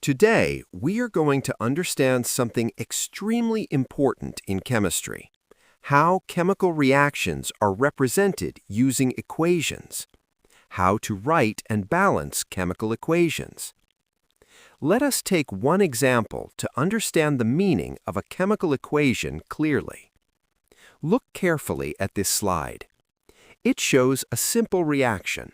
Today, we are going to understand something extremely important in chemistry: how chemical reactions are represented using equations, how to write and balance chemical equations. Let us take one example to understand the meaning of a chemical equation clearly. Look carefully at this slide. It shows a simple reaction: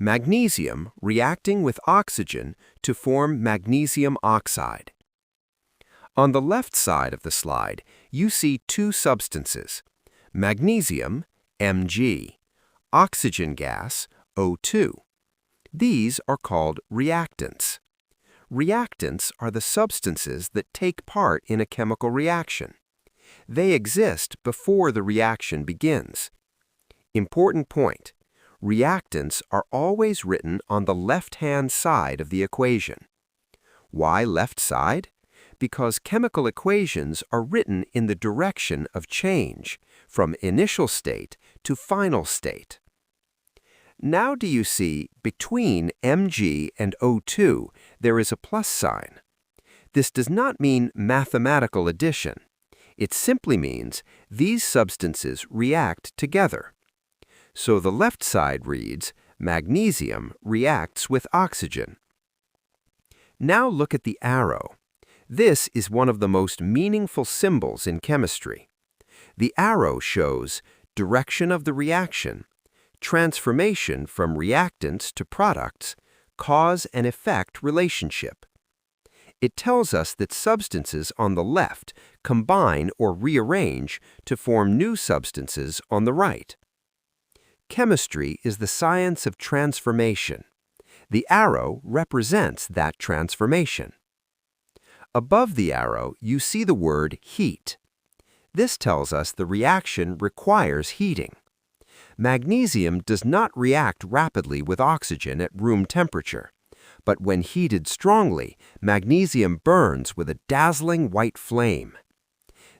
magnesium reacting with oxygen to form magnesium oxide. On the left side of the slide, you see two substances: magnesium, Mg, oxygen gas, O2. These are called reactants. Reactants are the substances that take part in a chemical reaction. They exist before the reaction begins. Important point: reactants are always written on the left-hand side of the equation. Why left side? Because chemical equations are written in the direction of change, from initial state to final state. Now do you see, between Mg and O2 there is a plus sign? This does not mean mathematical addition. It simply means these substances react together. So the left side reads, magnesium reacts with oxygen. Now look at the arrow. This is one of the most meaningful symbols in chemistry. The arrow shows direction of the reaction, transformation from reactants to products, cause and effect relationship. It tells us that substances on the left combine or rearrange to form new substances on the right. Chemistry is the science of transformation. The arrow represents that transformation. Above the arrow, you see the word heat. This tells us the reaction requires heating. Magnesium does not react rapidly with oxygen at room temperature, but when heated strongly, magnesium burns with a dazzling white flame.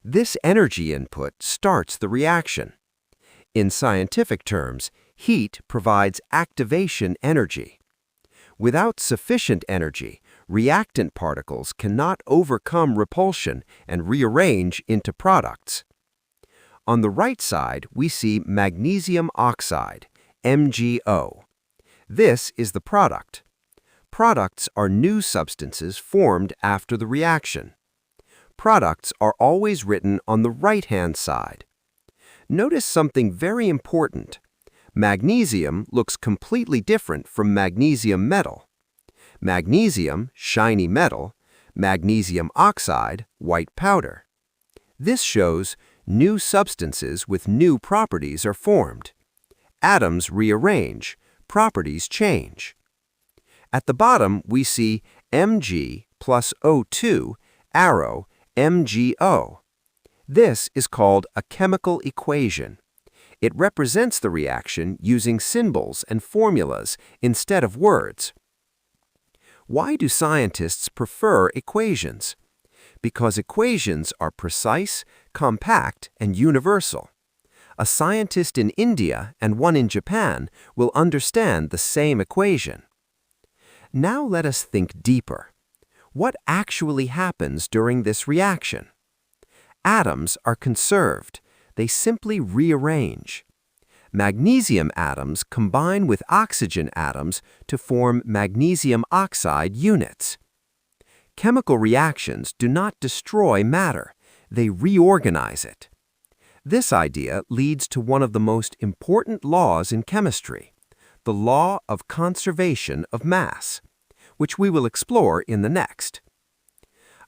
This energy input starts the reaction. In scientific terms, heat provides activation energy. Without sufficient energy, reactant particles cannot overcome repulsion and rearrange into products. On the right side, we see magnesium oxide, MgO. This is the product. Products are new substances formed after the reaction. Products are always written on the right-hand side. Notice something very important. Magnesium looks completely different from magnesium metal. Magnesium, shiny metal; magnesium oxide, white powder. This shows new substances with new properties are formed. Atoms rearrange, properties change. At the bottom, we see Mg plus O2, arrow, MgO. This is called a chemical equation. It represents the reaction using symbols and formulas instead of words. Why do scientists prefer equations? Because equations are precise, compact, and universal. A scientist in India and one in Japan will understand the same equation. Now let us think deeper. What actually happens during this reaction? Atoms are conserved. They simply rearrange. Magnesium atoms combine with oxygen atoms to form magnesium oxide units. Chemical reactions do not destroy matter. They reorganize it. This idea leads to one of the most important laws in chemistry, the law of conservation of mass, which we will explore in the next.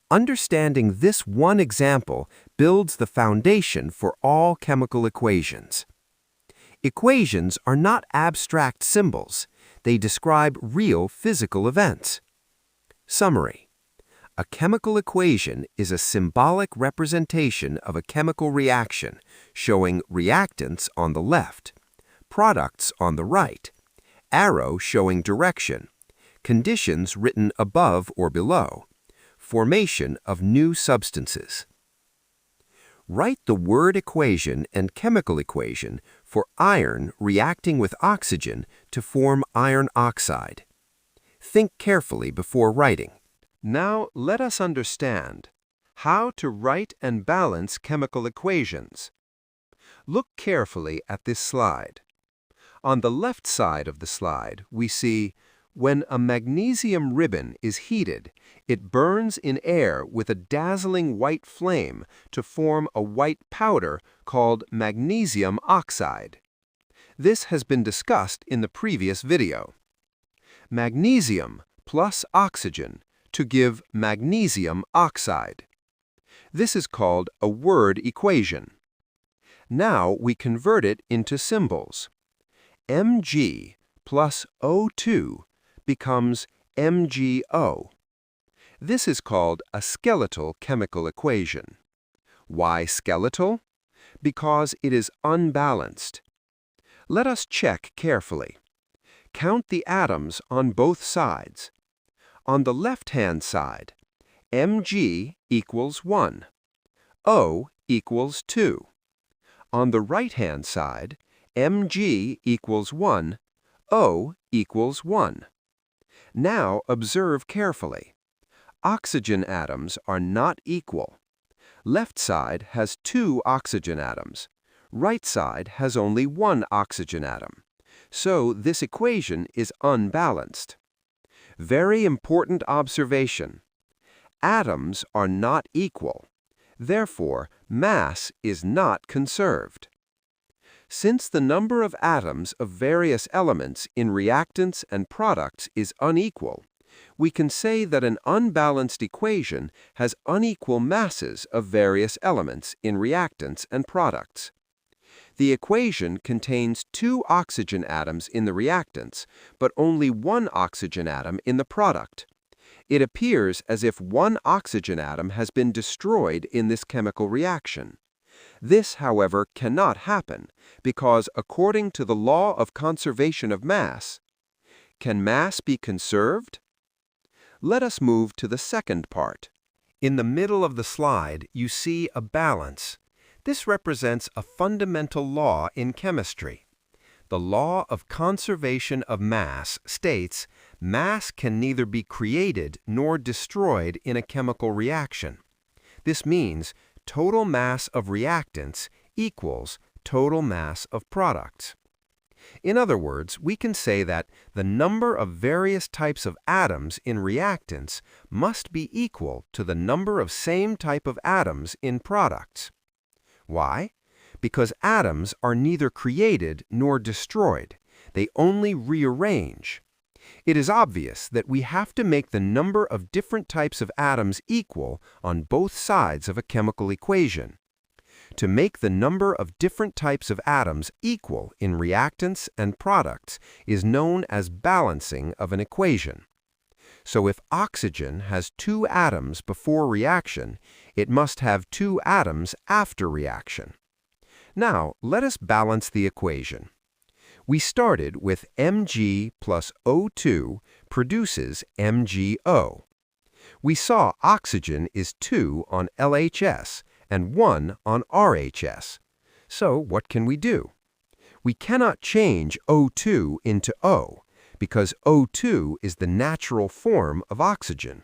Understanding this one example builds the foundation for all chemical equations. Equations are not abstract symbols. They describe real physical events. Summary: a chemical equation is a symbolic representation of a chemical reaction, showing reactants on the left, products on the right, arrow showing direction, conditions written above or below, formation of new substances. Write the word equation and chemical equation for iron reacting with oxygen to form iron oxide. Think carefully before writing. Now let us understand how to write and balance chemical equations. Look carefully at this slide. On the left side of the slide, we see when a magnesium ribbon is heated, it burns in air with a dazzling white flame to form a white powder called magnesium oxide. This has been discussed in the previous video. Magnesium plus oxygen to give magnesium oxide. This is called a word equation. Now we convert it into symbols. Mg plus O2 becomes MgO. This is called a skeletal chemical equation. Why skeletal? Because it is unbalanced. Let us check carefully. Count the atoms on both sides. On the left-hand side, Mg equals 1, O equals 2. On the right-hand side, Mg equals 1, O equals 1. Now observe carefully. Oxygen atoms are not equal. Left side has 2 oxygen atoms. Right side has only 1 oxygen atom. So this equation is unbalanced. Very important observation. Atoms are not equal. Therefore, mass is not conserved. Since the number of atoms of various elements in reactants and products is unequal, we can say that an unbalanced equation has unequal masses of various elements in reactants and products. The equation contains 2 oxygen atoms in the reactants, but only 1 oxygen atom in the product. It appears as if 1 oxygen atom has been destroyed in this chemical reaction. This, however, cannot happen because, according to the law of conservation of mass, can mass be conserved? Let us move to the second part. In the middle of the slide, you see a balance. This represents a fundamental law in chemistry. The law of conservation of mass states mass can neither be created nor destroyed in a chemical reaction. This means total mass of reactants equals total mass of products. In other words, we can say that the number of various types of atoms in reactants must be equal to the number of same type of atoms in products. Why? Because atoms are neither created nor destroyed. They only rearrange. It is obvious that we have to make the number of different types of atoms equal on both sides of a chemical equation. To make the number of different types of atoms equal in reactants and products is known as balancing of an equation. So if oxygen has 2 atoms before reaction, it must have 2 atoms after reaction. Now, let us balance the equation. We started with Mg plus O2 produces MgO. We saw oxygen is 2 on LHS and 1 on RHS. So what can we do? We cannot change O2 into O, because O2 is the natural form of oxygen.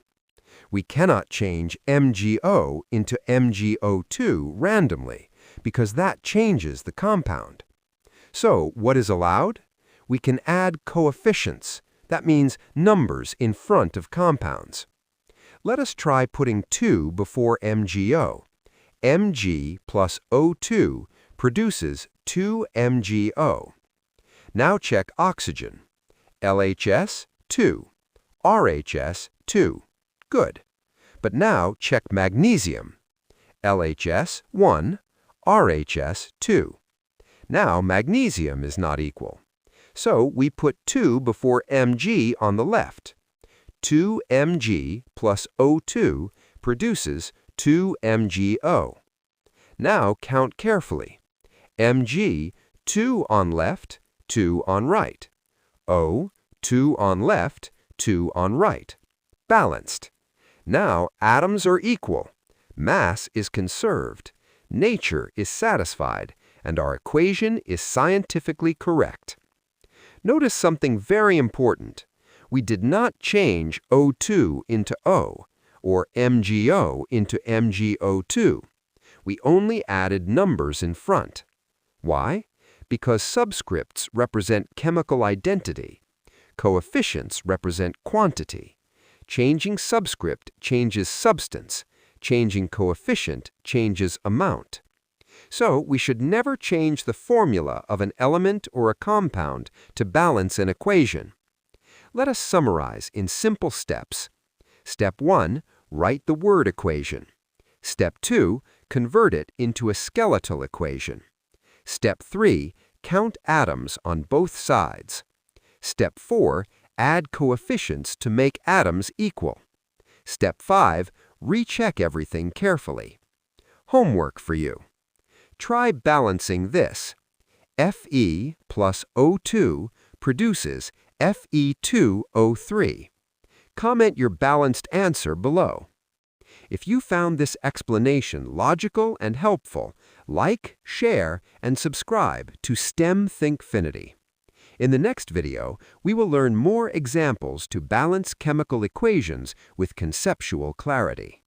We cannot change MgO into MgO2 randomly, because that changes the compound. So what is allowed? We can add coefficients. That means numbers in front of compounds. Let us try putting 2 before MgO. Mg plus O2 produces 2MgO. Now check oxygen. LHS, 2. RHS, 2. Good. But now check magnesium. LHS, 1. RHS, 2. Now magnesium is not equal. So we put 2 before Mg on the left. 2Mg plus O2 produces 2MgO. Now count carefully. Mg, 2 on left, 2 on right. O, 2 on left, 2 on right. Balanced. Now atoms are equal. Mass is conserved. Nature is satisfied, and our equation is scientifically correct. Notice something very important. We did not change O2 into O, or MgO into MgO2. We only added numbers in front. Why? Because subscripts represent chemical identity. Coefficients represent quantity. Changing subscript changes substance. Changing coefficient changes amount. So we should never change the formula of an element or a compound to balance an equation. Let us summarize in simple steps. Step 1, write the word equation. Step 2, convert it into a skeletal equation. Step 3, count atoms on both sides. Step 4, add coefficients to make atoms equal. Step 5, recheck everything carefully. Homework for you. Try balancing this. Fe plus O2 produces Fe2O3. Comment your balanced answer below. If you found this explanation logical and helpful, like, share, and subscribe to STEMthinkfinity. In the next video, we will learn more examples to balance chemical equations with conceptual clarity.